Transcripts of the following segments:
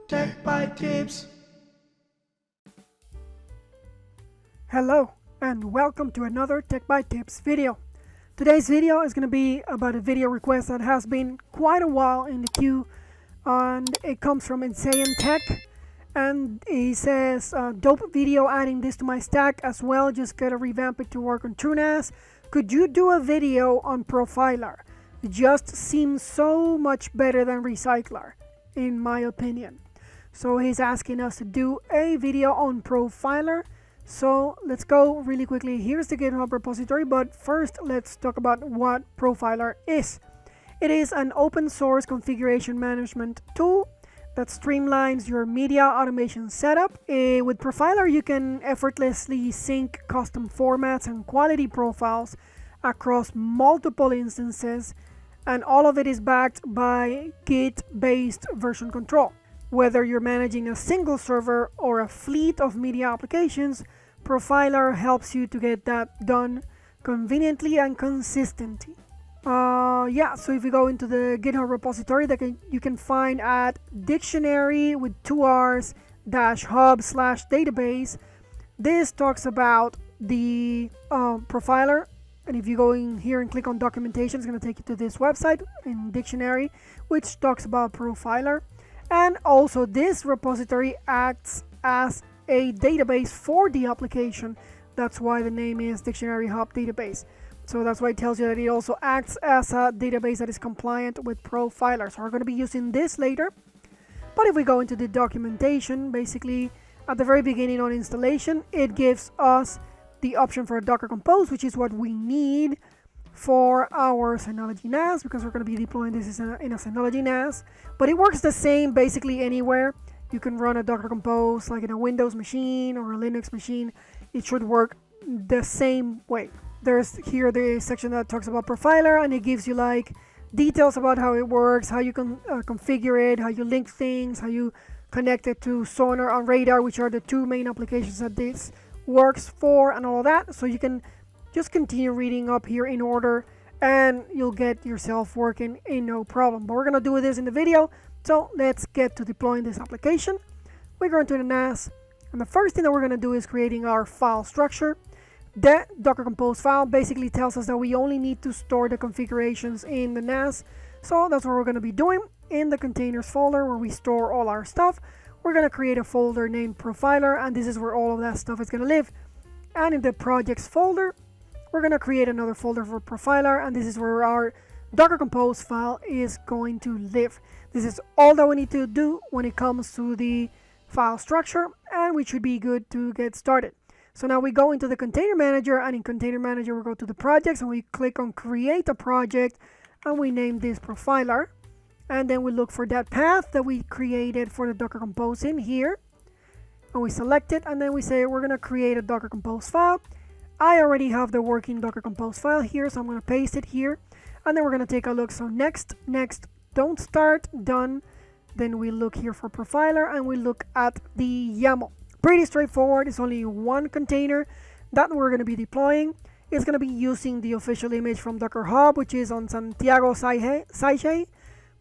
Tech by Tips. Hello and welcome to another Tech by Tips video. Today's video is going to be about a video request that has been quite a while in the queue, and it comes from Insane Tech, and he says, dope video, adding this to my stack as well, just gotta revamp it to work on TrueNAS. Could you do a video on Profilarr? It just seems so much better than Recycler, in my opinion. So he's asking us to do a video on Profilarr. So let's go really quickly. Here's the GitHub repository, but first let's talk about what Profilarr is. It is an open source configuration management tool that streamlines your media automation setup. With Profilarr, you can effortlessly sync custom formats and quality profiles across multiple instances, and all of it is backed by Git-based version control. Whether you're managing a single server or a fleet of media applications, Profilarr helps you to get that done conveniently and consistently. So if you go into the GitHub repository that you can find at dictionary with 2 R's -hub/database, this talks about the Profilarr. And if you go in here and click on documentation, it's going to take you to this website in dictionary, which talks about Profilarr. And also this repository acts as a database for the application. That's why the name is Dictionary Hub Database. So that's why it tells you that it also acts as a database that is compliant with Profilarr. So we're going to be using this later. But if we go into the documentation, basically at the very beginning on installation, it gives us the option for a Docker Compose, which is what we need for our Synology NAS, because we're going to be deploying this in a Synology NAS. But it works the same basically anywhere. You can run a Docker Compose like in a Windows machine or a Linux machine. It should work the same way. There's here the section that talks about Profilarr, and it gives you like details about how it works, how you can configure it, how you link things, how you connect it to Sonarr and Radarr, which are the two main applications that this works for, and all that. So you can just continue reading up here in order and you'll get yourself working in no problem. But we're going to do this in the video, so let's get to deploying this application. We're going to the NAS, and the first thing that we're going to do is creating our file structure. The Docker Compose file basically tells us that we only need to store the configurations in the NAS, so that's what we're going to be doing. In the containers folder where we store all our stuff, we're going to create a folder named Profilarr, and this is where all of that stuff is going to live. And in the projects folder, we're going to create another folder for Profilarr, and this is where our Docker Compose file is going to live. This is all that we need to do when it comes to the file structure, and we should be good to get started. So now we go into the container manager, and in container manager we go to the projects and we click on create a project, and we name this Profilarr. And then we look for that path that we created for the Docker Compose in here, and we select it, and then we say we're going to create a Docker Compose file. I already have the working Docker Compose file here, so I'm going to paste it here, and then we're going to take a look. So next, don't start, done. Then we look here for Profilarr and we look at the YAML. Pretty straightforward. It's only one container that we're going to be deploying. It's going to be using the official image from Docker Hub, which is on Santiago Saiche,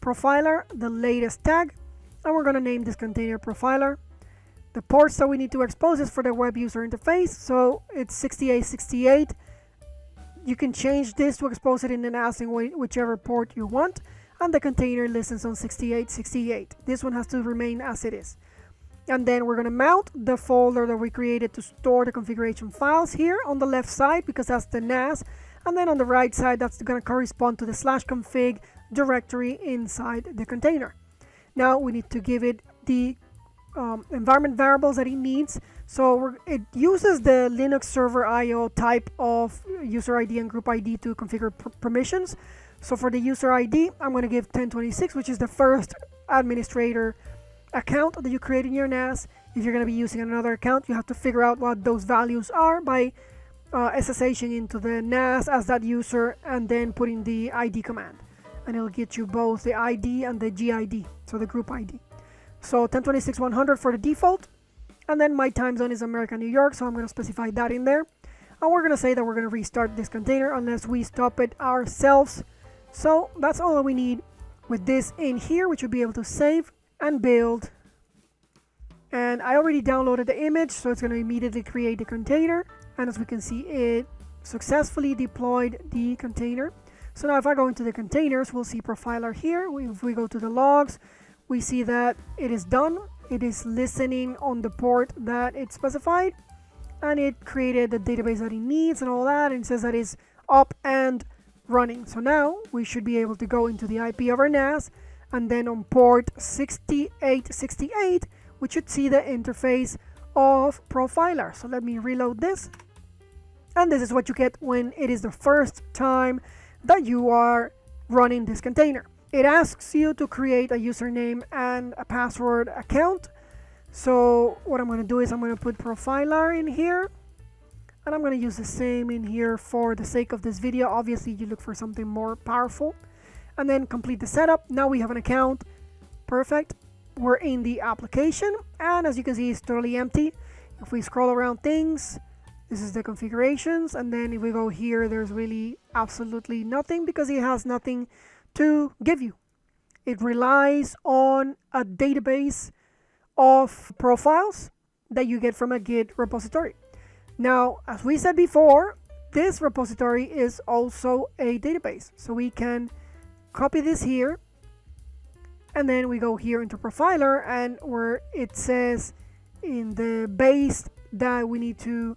Profilarr, the latest tag, and we're going to name this container Profilarr. The ports that we need to expose is for the web user interface, so it's 6868. You can change this to expose it in the NAS in whichever port you want, and the container listens on 6868. This one has to remain as it is. And then we're going to mount the folder that we created to store the configuration files here on the left side, because that's the NAS, and then on the right side that's going to correspond to the /config directory inside the container. Now we need to give it the environment variables that it needs. So it uses the Linux server IO type of user ID and group ID to configure permissions. So for the user ID, I'm going to give 1026, which is the first administrator account that you create in your NAS. If you're going to be using another account, you have to figure out what those values are by SSHing into the NAS as that user and then putting the ID command. And it'll get you both the ID and the GID, so the group ID. So 1026-100 for the default, and then my time zone is America, New York, so I'm going to specify that in there. And we're going to say that we're going to restart this container unless we stop it ourselves. So that's all that we need with this in here, which we'll be able to save and build And I already downloaded the image, so it's going to immediately create the container. And as we can see, it successfully deployed the container. So now if I go into the containers, we'll see Profilarr here. If we go to the logs, we see that it is done. It is listening on the port that it specified, and it created the database that it needs and all that, and it says that it's up and running. So now we should be able to go into the IP of our NAS, and then on port 6868, we should see the interface of Profilarr. So let me reload this. And this is what you get when it is the first time that you are running this container. It asks you to create a username and a password account. So what I'm going to do is I'm going to put Profilarr in here, and I'm going to use the same in here for the sake of this video. Obviously you look for something more powerful, and then complete the setup. Now we have an account. Perfect. We're in the application, and as you can see, it's totally empty. If we scroll around things, this is the configurations, and then if we go here, there's really absolutely nothing because it has nothing to give you. It relies on a database of profiles that you get from a Git repository. Now, as we said before, this repository is also a database. So we can copy this here, and then we go here into Profilarr, and where it says in the base that we need to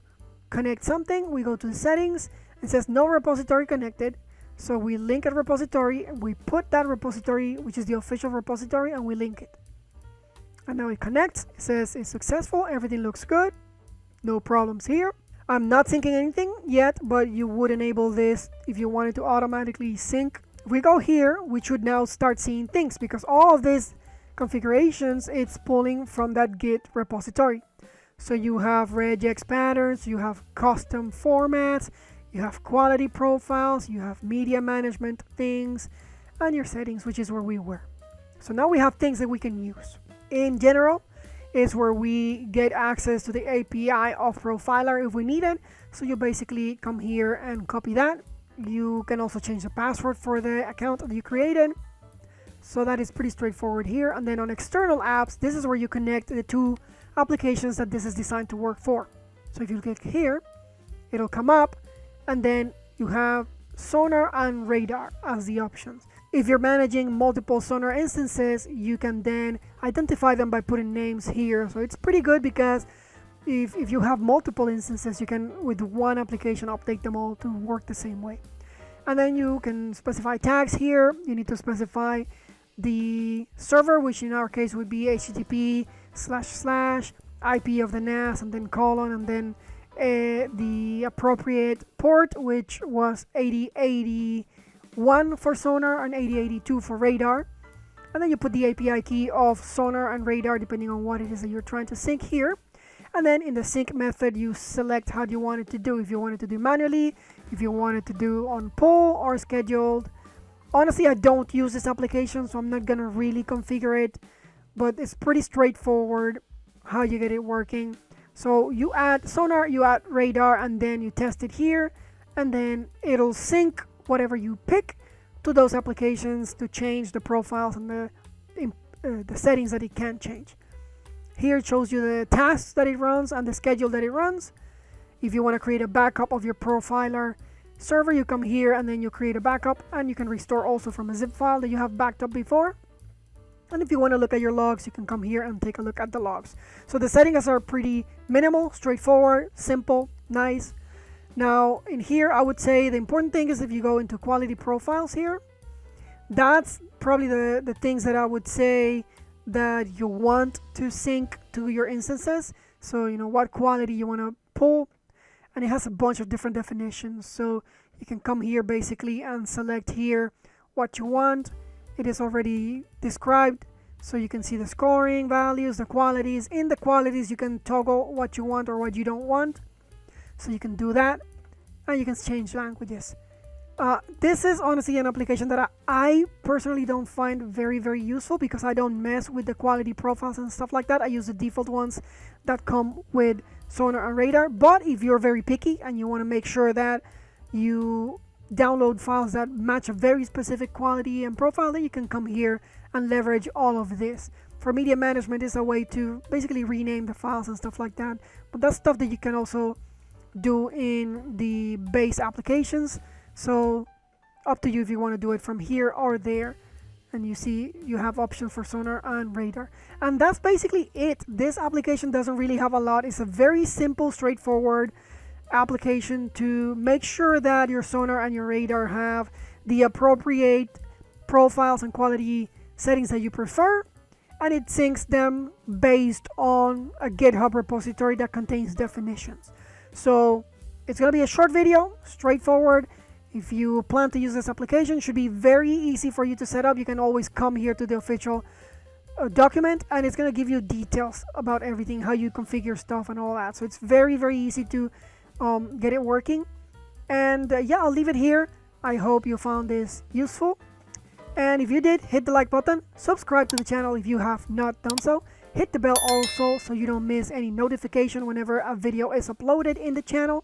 connect something, we go to the settings. It says no repository connected. So we link a repository, and we put that repository, which is the official repository, and we link it. And now it connects. It says it's successful. Everything looks good. No problems here. I'm not syncing anything yet, but you would enable this if you wanted to automatically sync. If we go here, we should now start seeing things because all of these configurations, it's pulling from that Git repository. So you have regex patterns, you have custom formats, you have quality profiles, you have media management things, and your settings, which is where we were. So now we have things that we can use. In general, is where we get access to the API of Profilarr if we need it. So you basically come here and copy that. You can also change the password for the account that you created. So that is pretty straightforward here. And then on external apps, this is where you connect the two applications that this is designed to work for. So if you click here, it'll come up, and then you have Sonarr and Radarr as the options. If you're managing multiple Sonarr instances, you can then identify them by putting names here. So it's pretty good because if you have multiple instances, you can, with one application, update them all to work the same way. And then you can specify tags here. You need to specify the server, which in our case would be http:// IP of the NAS, and then colon, and then the appropriate port, which was 8081 for Sonarr and 8082 for Radarr. And then you put the API key of Sonarr and Radarr depending on what it is that you're trying to sync here. And then in the sync method, you select how you want it to do. If you want it to do manually, if you want it to do on pull or scheduled. Honestly, I don't use this application, so I'm not gonna really configure it, but it's pretty straightforward how you get it working. So you add Sonarr, you add Radarr, and then you test it here, and then it'll sync whatever you pick to those applications to change the profiles and the settings that it can change. Here it shows you the tasks that it runs and the schedule that it runs. If you want to create a backup of your Profilarr server, you come here and then you create a backup, and you can restore also from a zip file that you have backed up before. And if you want to look at your logs, you can come here and take a look at the logs. So the settings are pretty minimal, straightforward, simple, nice. Now in here, I would say the important thing is if you go into quality profiles here, that's probably the things that I would say that you want to sync to your instances. So you know what quality you want to pull, and it has a bunch of different definitions. So you can come here basically and select here what you want. It is already described, so you can see the scoring values, the qualities. In the qualities, you can toggle what you want or what you don't want. So you can do that, and you can change languages. This is honestly an application that I personally don't find very, very useful because I don't mess with the quality profiles and stuff like that. I use the default ones that come with Sonarr and Radarr. But if you're very picky and you want to make sure that you download files that match a very specific quality and profile, then you can come here and leverage all of this. for media management is a way to basically rename the files and stuff like that. But that's stuff that you can also do in the base applications. So up to you if you want to do it from here or there. And you see you have options for Sonarr and Radarr. And that's basically it. This application doesn't really have a lot. It's a very simple, straightforward application to make sure that your Sonarr and your Radarr have the appropriate profiles and quality settings that you prefer, and it syncs them based on a GitHub repository that contains definitions. So it's going to be a short video, straightforward. If you plan to use this application, it should be very easy for you to set up. You can always come here to the official document, and it's going to give you details about everything, how you configure stuff and all that. So it's very, very easy to get it working. And yeah, I'll leave it here. I hope you found this useful. And if you did, hit the like button, subscribe to the channel if you have not done so. Hit the bell also so you don't miss any notification whenever a video is uploaded in the channel.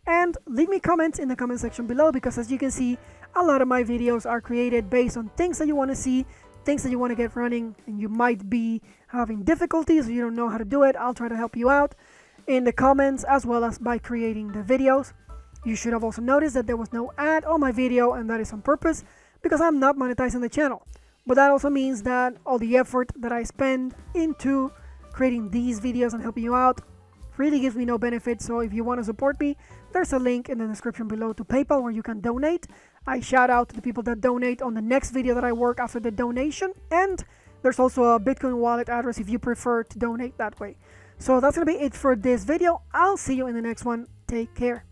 And leave me comments in the comment section below, because as you can see, a lot of my videos are created based on things that you want to see, things that you want to get running, and you might be having difficulties or you don't know how to do it. I'll try to help you out in the comments as well as by creating the videos. You should have also noticed that there was no ad on my video, and that is on purpose because I'm not monetizing the channel. But that also means that all the effort that I spend into creating these videos and helping you out really gives me no benefit. So if you want to support me, there's a link in the description below to PayPal where you can donate. I shout out to the people that donate on the next video that I work after the donation, and there's also a Bitcoin wallet address if you prefer to donate that way. So that's gonna be it for this video. I'll see you in the next one. Take care.